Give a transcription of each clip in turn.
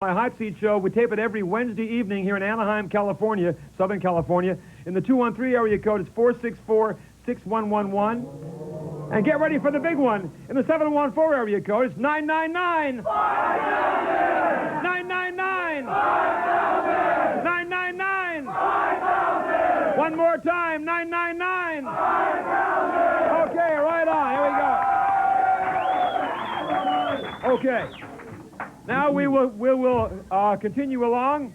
My Hot Seat Show. We tape it every Wednesday evening here in Anaheim, California, Southern California. In the 213 area code, it's 464-6111. And get ready for the big one. In the 714 area code, it's 999. 999. 999. One more time, 999. Okay, right on. Here we go. Okay. Now we will continue along.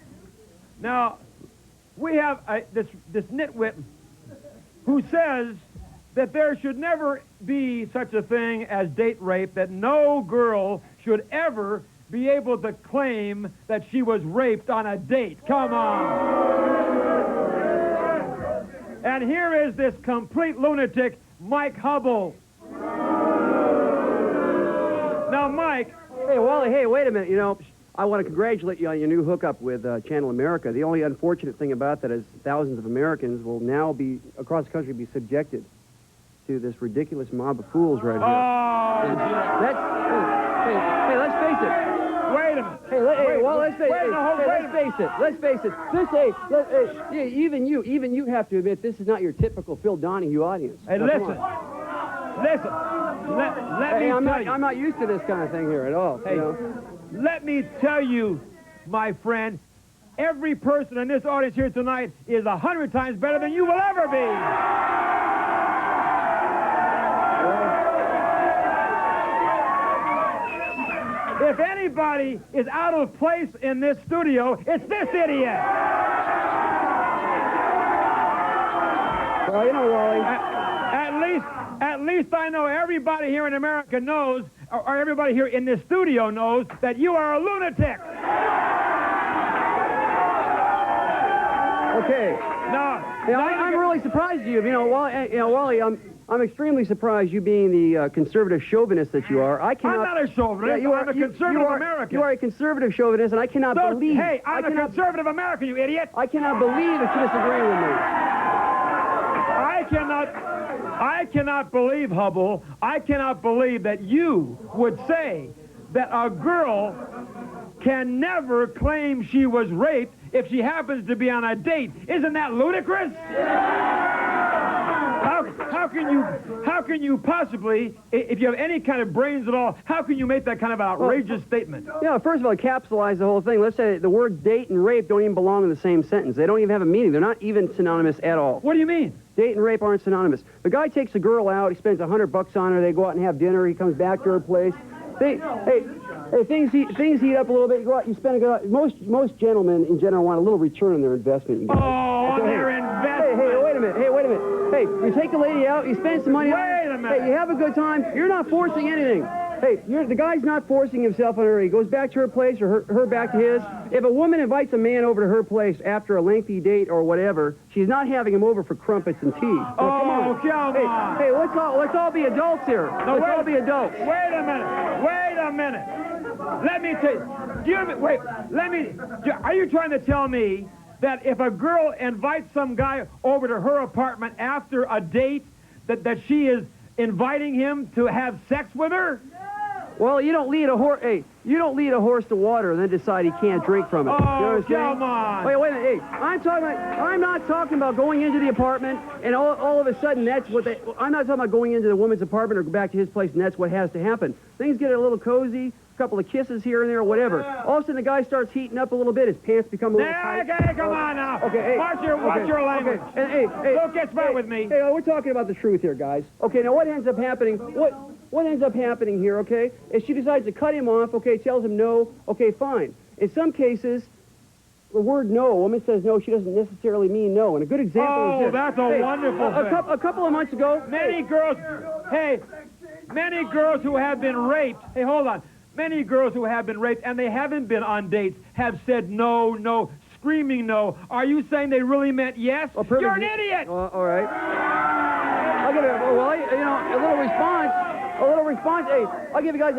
Now, we have this nitwit who says that there should never be such a thing as date rape, that no girl should ever be able to claim that she was raped on a date. Come on. And here is this complete lunatic, Mike Hubbell. Now, Mike... Hey, Wally, hey, wait a minute. You know, I want to congratulate you on your new hookup with Channel America. The only unfortunate thing about that is thousands of Americans will now be, across the country, be subjected to this ridiculous mob of fools right here. Oh, hey, let's face it. Wait a minute. Hey, let's face it. Let's face it. This, even you have to admit this is not your typical Phil Donahue audience. Hey, now, listen. Let me tell you. I'm not used to this kind of thing here at all. Hey, you know? let me tell you, my friend, every person in this audience here tonight is 100 times better than you will ever be. If anybody is out of place in this studio, it's this idiot. Well, you know, Wally. At least I know everybody here in America knows, or everybody here in this studio knows, that you are a lunatic. Okay. Now, I'm really surprised you. You know, Wally, I'm extremely surprised you being the conservative chauvinist that you are. I'm not a chauvinist. Yeah, I'm a conservative American. You are a conservative chauvinist, and I cannot believe... Hey, I'm a conservative American, you idiot. I cannot believe that you disagree with me. I cannot believe, Hubbell, I cannot believe that you would say that a girl can never claim she was raped if she happens to be on a date. Isn't that ludicrous? How can you possibly, if you have any kind of brains at all, how can you make that kind of outrageous statement? Yeah, first of all, capsulize the whole thing. Let's say the word date and rape don't even belong in the same sentence. They don't even have a meaning. They're not even synonymous at all. What do you mean? Date and rape aren't synonymous. The guy takes a girl out, he spends $100 on her, they go out and have dinner, he comes back to her place. Things heat up a little bit, you go out, you spend a good... Most gentlemen, in general, want a little return on their investment. You guys. Oh, so, their investment! Hey, wait a minute. Hey, you take a lady out, you spend some money on her. Wait a minute. Hey, you have a good time, you're not forcing anything. Hey, the guy's not forcing himself on her. He goes back to her place or her back to his. If a woman invites a man over to her place after a lengthy date or whatever, she's not having him over for crumpets and tea. So, come on. Hey, let's all be adults here. Let's all be adults. Wait a minute. Let me tell you. Are you trying to tell me that if a girl invites some guy over to her apartment after a date, that she is inviting him to have sex with her? Well, you don't lead a horse. Hey, you don't lead a horse to water and then decide he can't drink from it. Oh, you know what I'm saying? Come on! Wait a minute. Hey, I'm not talking about going into the apartment and all of a sudden that's what they. I'm not talking about going into the woman's apartment or go back to his place and that's what has to happen. Things get a little cozy. A couple of kisses here and there, whatever. All of a sudden, the guy starts heating up a little bit. His pants become a little tight. Okay, come on now. Okay, hey. Watch your language. Okay. And, hey, don't get smart with me. Hey, we're talking about the truth here, guys. Okay, now what ends up happening? What ends up happening here? Okay, is she decides to cut him off. Okay, tells him no. Okay, fine. In some cases, the word no, a woman says no, she doesn't necessarily mean no. And a good example is this. That's a wonderful thing. A couple of months ago, many girls who have been raped. Hey, hold on. Many girls who have been raped and they haven't been on dates have said no, screaming no. Are you saying they really meant yes? You're an idiot! All right. I'll give it a little response. Hey, I'll give you guys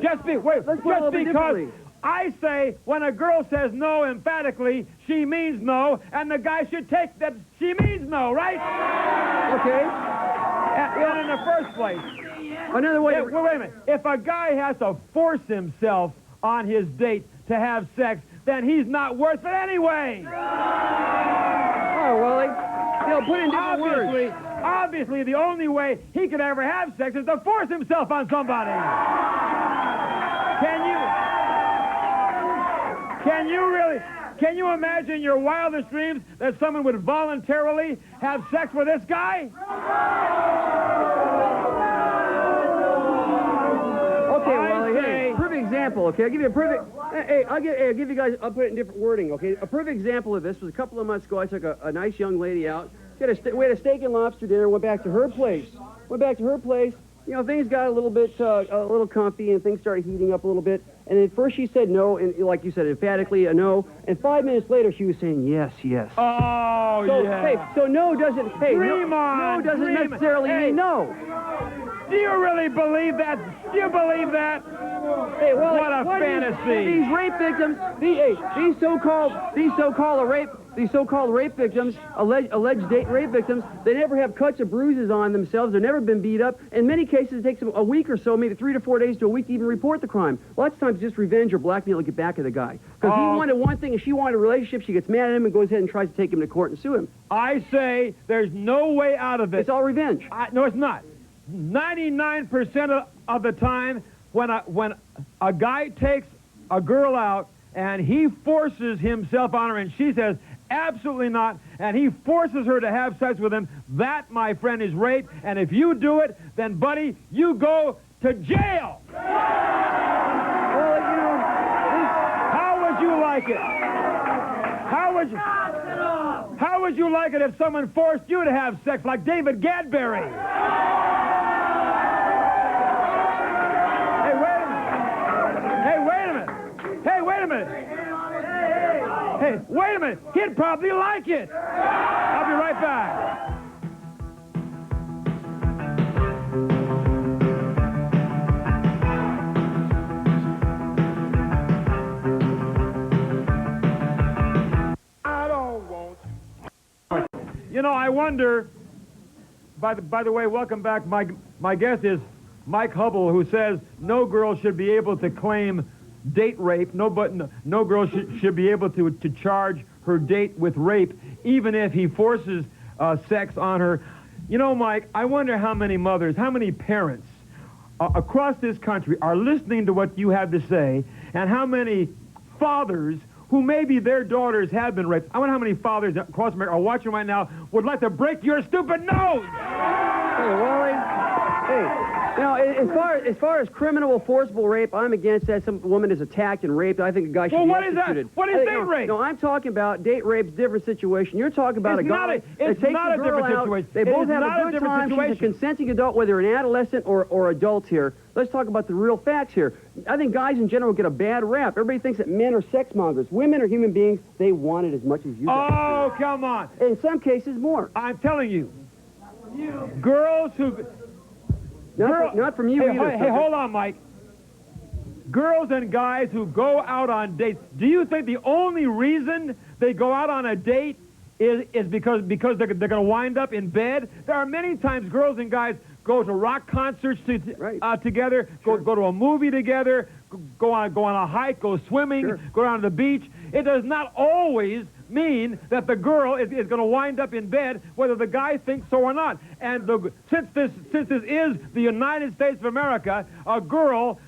just because I say when a girl says no emphatically, she means no, and the guy should take that she means no, right? Okay. And in the first place, Another way. Wait a minute. If a guy has to force himself on his date to have sex, then he's not worth it anyway. Oh, Wally. Put it in different words. Obviously, the only way he could ever have sex is to force himself on somebody. Can you imagine in your wildest dreams that someone would voluntarily have sex with this guy? Okay, Wally, hey, perfect example, okay? I'll give you a perfect... Hey, I'll give you guys... I'll put it in different wording, okay? A perfect example of this was a couple of months ago. I took a nice young lady out. We had a steak and lobster dinner, went back to her place. You know, things got a little comfy, and things started heating up a little bit. And at first she said no, and like you said, emphatically a no. And 5 minutes later, she was saying yes, yes. Oh, so, yeah. Hey, so no doesn't... Hey, no doesn't necessarily mean no. Do you really believe that? Do you believe that? Hey, well, what a fantasy! These rape victims, these so-called rape victims, alleged date rape victims, they never have cuts or bruises on themselves. They've never been beat up. In many cases, it takes them a week or so, maybe 3 to 4 days to a week to even report the crime. Lots of times, just revenge or blackmail to get back at the guy. Because he wanted one thing and she wanted a relationship. She gets mad at him and goes ahead and tries to take him to court and sue him. I say there's no way out of it. It's all revenge. No, it's not. 99% of the time, when a guy takes a girl out and he forces himself on her and she says, absolutely not, and he forces her to have sex with him, that, my friend, is rape. And if you do it, then, buddy, you go to jail. Well, you know, how would you like it? How would you like it if someone forced you to have sex like David Gadbury? Hey, wait a minute. He'd probably like it. I'll be right back. I don't want you. You know, I wonder, by the way, welcome back. My guest is Mike Hubbell, who says no girl should be able to claim date rape. No girl should be able to charge her date with rape, even if he forces sex on her. You know, Mike, I wonder how many mothers, how many parents across this country are listening to what you have to say, and how many fathers who maybe their daughters have been raped. I wonder how many fathers across America are watching right now would like to break your stupid nose. Hey, Wally. Hey. You know, as far as criminal forcible rape, I'm against that. Some woman is attacked and raped. I think a guy should be executed. What is date rape? No, I'm talking about date rape's different situation. You're talking about a guy that takes a girl out. Situation. They both have a good time. She's a consenting adult, whether an adolescent or adult here. Let's talk about the real facts here. I think guys in general get a bad rap. Everybody thinks that men are sex mongers. Women are human beings. They want it as much as you do. Oh, come on. In some cases, more. I'm telling you. Girls who... Not from you either. Hey, hold on, Mike. Girls and guys who go out on dates, do you think the only reason they go out on a date is because they're going to wind up in bed? There are many times girls and guys go to rock concerts together, Sure. go to a movie together, go on a hike, go swimming, Sure. go down to the beach. It does not always mean that the girl is going to wind up in bed, whether the guy thinks so or not. And since this is the United States of America, a girl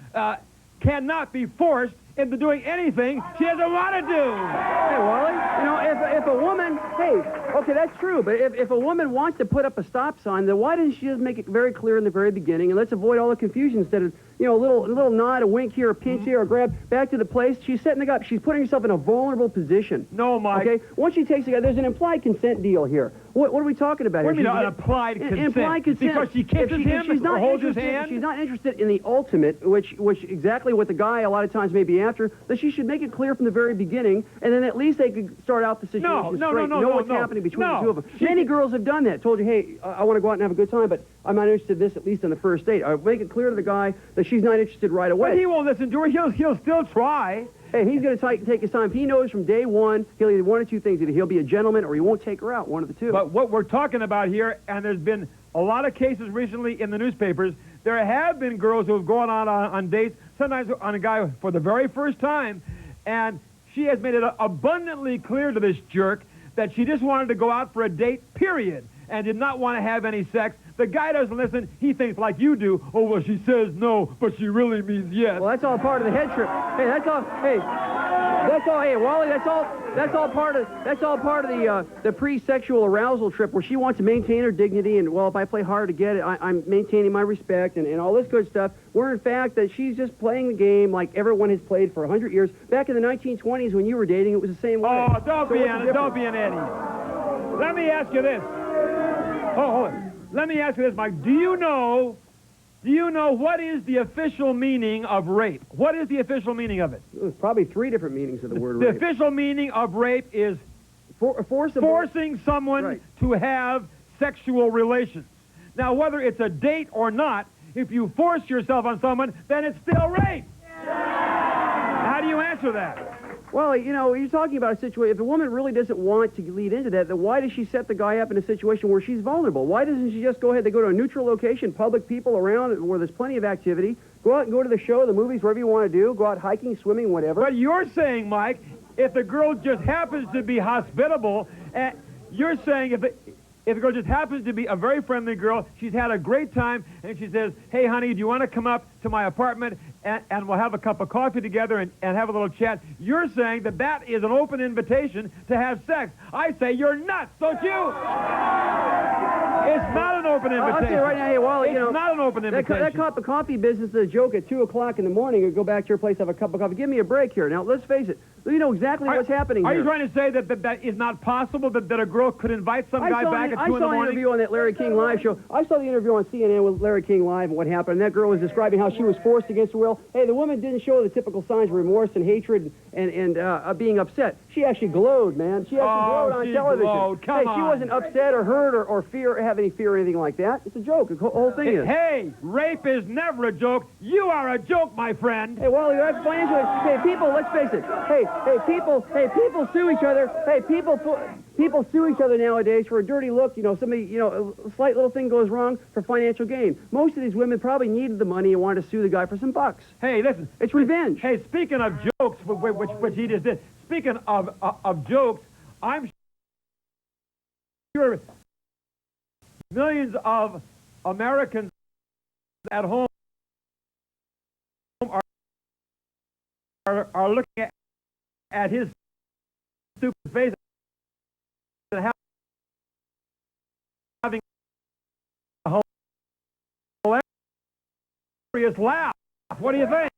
cannot be forced into doing anything she doesn't want to do. Hey, Wally, you know, if a woman, hey, okay, that's true, but if a woman wants to put up a stop sign, then why doesn't she just make it very clear in the very beginning, and let's avoid all the confusion instead of, you know, a little nod, a wink here, a pinch here, a grab back to the place. She's setting the guy up. She's putting herself in a vulnerable position. No, Mike. Okay? Once she takes the guy, there's an implied consent deal here. What are we talking about What do here? you mean, an implied consent? Implied consent. Because she kisses him or holds his hand? She's not interested in the ultimate, which exactly what the guy a lot of times may be after, that she should make it clear from the very beginning, and then at least they could start out the situation straight, know what's happening between the two of them. Many girls have done that, told you, hey, I want to go out and have a good time, but I'm not interested in this, at least on the first date. I make it clear to the guy that she's not interested right away. But he won't listen to her. He'll still try. Hey, he's going to take his time. He knows from day one, he'll either one or two things. Either he'll be a gentleman or he won't take her out, one of the two. But what we're talking about here, and there's been a lot of cases recently in the newspapers, there have been girls who have gone on dates, sometimes on a guy for the very first time, and she has made it abundantly clear to this jerk that she just wanted to go out for a date, period, and did not want to have any sex. The guy doesn't listen. He thinks like you do. Oh, well, she says no, but she really means yes. Well, that's all part of the head trip. Hey, that's all. Hey, that's all. Hey, Wally, that's all part of the pre-sexual arousal trip where she wants to maintain her dignity and, well, if I play hard to get it, I'm maintaining my respect and all this good stuff. Where in fact that she's just playing the game like everyone has played for 100 years. Back in the 1920s when you were dating, it was the same way. Oh, don't be an idiot. Let me ask you this. Hold on. Let me ask you this, Mike. Do you know what is the official meaning of rape? What is the official meaning of it? There's probably 3 different meanings of the word rape. rape. The official meaning of rape is forcing someone to have sexual relations. Now, whether it's a date or not, if you force yourself on someone, then it's still rape. How do you answer that? Well, you know, you're talking about a situation, if a woman really doesn't want to lead into that, then why does she set the guy up in a situation where she's vulnerable? Why doesn't she just go ahead, they go to a neutral location, public people around where there's plenty of activity, go out and go to the show, the movies, whatever you want to do, go out hiking, swimming, whatever. But you're saying, Mike, if the girl just happens to be hospitable, you're saying if the girl just happens to be a very friendly girl, she's had a great time, and she says, hey, honey, do you want to come up to my apartment and we'll have a cup of coffee together and have a little chat? You're saying that is an open invitation to have sex. I say you're nuts, don't you? It's not an open invitation. I'll tell you right now, hey, Wally, you know, it's not an open invitation. That cup of coffee business is a joke at 2 o'clock in the morning. Or go back to your place, have a cup of coffee. Give me a break here. Now, let's face it. You know exactly what's happening here. Are you here. trying to say that is not possible, that a girl could invite some guy back at 2 in the morning? I saw an interview on that Larry King Live show. I saw the interview on CNN with Larry King Live and what happened. And that girl was describing how she was forced against her will. Hey, the woman didn't show the typical signs of remorse and hatred and being upset. She actually glowed, man. She actually glowed on television. Glowed. Come on. She wasn't upset or hurt or fear or have any fear or anything like that. It's a joke. The whole thing is. Hey, rape is never a joke. You are a joke, my friend. Hey, Wally, that's financially. Hey, people, let's face it. Hey, people sue each other. Hey, people sue each other nowadays for a dirty look. You know, somebody, you know, a slight little thing goes wrong for financial gain. Most of these women probably needed the money and wanted to sue the guy for some bucks. Hey, listen. It's revenge. Hey, speaking of jokes, which he just did, speaking of jokes, I'm sure millions of Americans at home are looking at his stupid face and having a hilarious laugh. What do you think?